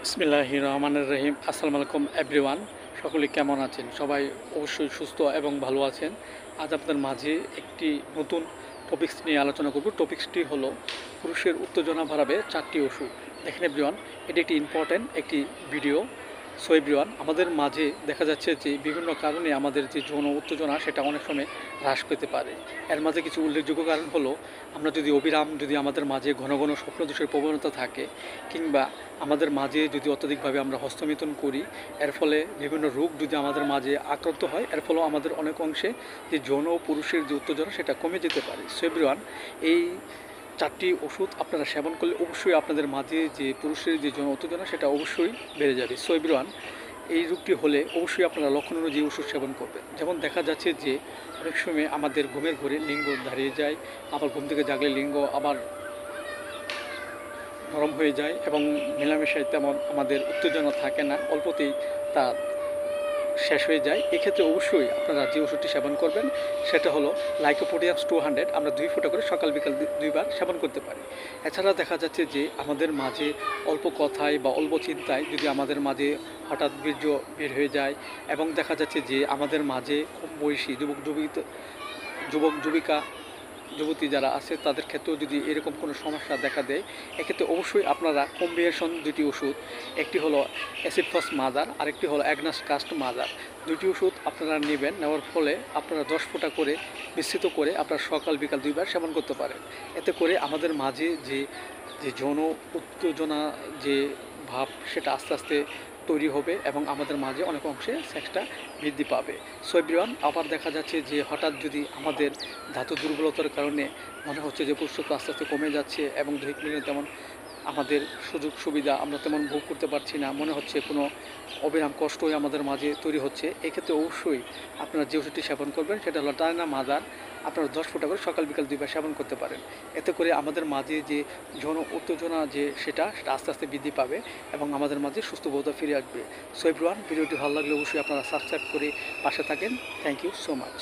বিসমিল্লাহির রহমানির রহিম। আসসালামু আলাইকুম এভরিওয়ান। সকলে কেমন আছেন? সবাই অবশ্যই সুস্থ এবং ভালো আছেন। আজ আপনাদের মাঝে একটি নতুন টপিকস নিয়ে আলোচনা করব। টপিকসটি হলো পুরুষের উত্তেজনা বাড়াবে 4টি ওষুধ। দেখেন এভরিওয়ান, এটি একটি ইম্পর্ট্যান্ট একটি ভিডিও। সো এভরিওয়ান, আমাদের মাঝে দেখা যাচ্ছে যে বিভিন্ন কারণে আমাদের যে যৌন উত্তেজনা সেটা অনেক সময় হ্রাস পেতে পারে। এর মাঝে কিছু উল্লেখযোগ্য কারণ হলো, আমরা যদি যদি আমাদের মাঝে ঘন ঘন স্বপ্নদোষের প্রবণতা থাকে, কিংবা আমাদের মাঝে যদি অত্যধিকভাবে আমরা হস্তমিথুন করি, এর ফলে বিভিন্ন রোগ যদি আমাদের মাঝে আক্রান্ত হয়, এর ফলেও আমাদের অনেক অংশে যে যৌন পুরুষের যে উত্তেজনা সেটা কমে যেতে পারে। সো এভরিওয়ান, এই 4টি ওষুধ আপনারা সেবন করলে অবশ্যই আপনাদের মাঝে যে পুরুষের যে যৌন উত্তেজনা সেটা অবশ্যই বেড়ে যাবে। সো এভরিওয়ান, এই রোগটি হলে অবশ্যই আপনারা লক্ষণ অনুযায়ী ওষুধ সেবন করবেন। যেমন দেখা যাচ্ছে যে অনেক সময় আমাদের ঘুমের ঘরে লিঙ্গ দাঁড়িয়ে যায়, আবার ঘুম থেকে জাগলে লিঙ্গ আবার নরম হয়ে যায় এবং মেলামেশায় তেমন আমাদের উত্তেজনা থাকে না, অল্পতেই তা শেষ হয়ে যায়। এক্ষেত্রে অবশ্যই আপনারা যে ওষুধটি সেবন করবেন সেটা হলো লাইকোপোডিয়াম 200। আমরা 2 ফোঁটা করে সকাল বিকাল 2বার সেবন করতে পারি। এছাড়া দেখা যাচ্ছে যে আমাদের মাঝে অল্প কথায় বা অল্প চিন্তায় যদি আমাদের মাঝে হঠাৎ বীর্য বের হয়ে যায়, এবং দেখা যাচ্ছে যে আমাদের মাঝে কম বয়সী যুবক যুবতী যারা আছে তাদের ক্ষেত্রেও যদি এরকম কোনো সমস্যা দেখা দেয়, এক্ষেত্রে অবশ্যই আপনারা কম্বিনেশন 2টি ওষুধ, একটি হলো অ্যাসিডফস মাদার, আরেকটি হলো অ্যাগনাস কাস্ট মাদার। 2টি ওষুধ আপনারা নেবেন। নেওয়ার ফলে আপনারা 10 ফোঁটা করে মিশ্রিত করে আপনারা সকাল বিকাল 2বার সেবন করতে পারেন। এতে করে আমাদের মাঝে যে যৌন উত্তেজনা যে ভাব সেটা আস্তে আস্তে তৈরি হবে এবং আমাদের মাঝে অনেক অংশে সেক্সটা বৃদ্ধি পাবে। সো এভরিওয়ান, আবার দেখা যাচ্ছে যে হঠাৎ যদি আমাদের ধাতু দুর্বলতার কারণে মনে হচ্ছে যে পুরুষত্ব আস্তে আস্তে কমে যাচ্ছে এবং দৈহিক মিলনে তেমন আমাদের সুযোগ সুবিধা আমরা তেমন ভোগ করতে পারছি না, মনে হচ্ছে কোনো অবিরাম কষ্টই আমাদের মাঝে তৈরি হচ্ছে, এক্ষেত্রে অবশ্যই আপনারা যে ওষুধটি সেবন করবেন সেটা হলো টানা মাদার। আপনারা 10 ফোঁটা করে সকাল বিকাল 2বার সেবন করতে পারেন। এতে করে আমাদের মাঝে যে যৌন উত্তেজনা সেটা আস্তে আস্তে বৃদ্ধি পাবে এবং আমাদের মাঝে সুস্থবোধতা ফিরে আসবে। সো এভরিওয়ান, ভিডিওটি ভালো লাগলে অবশ্যই আপনারা সাবস্ক্রাইব করে পাশে থাকেন। Thank you so much.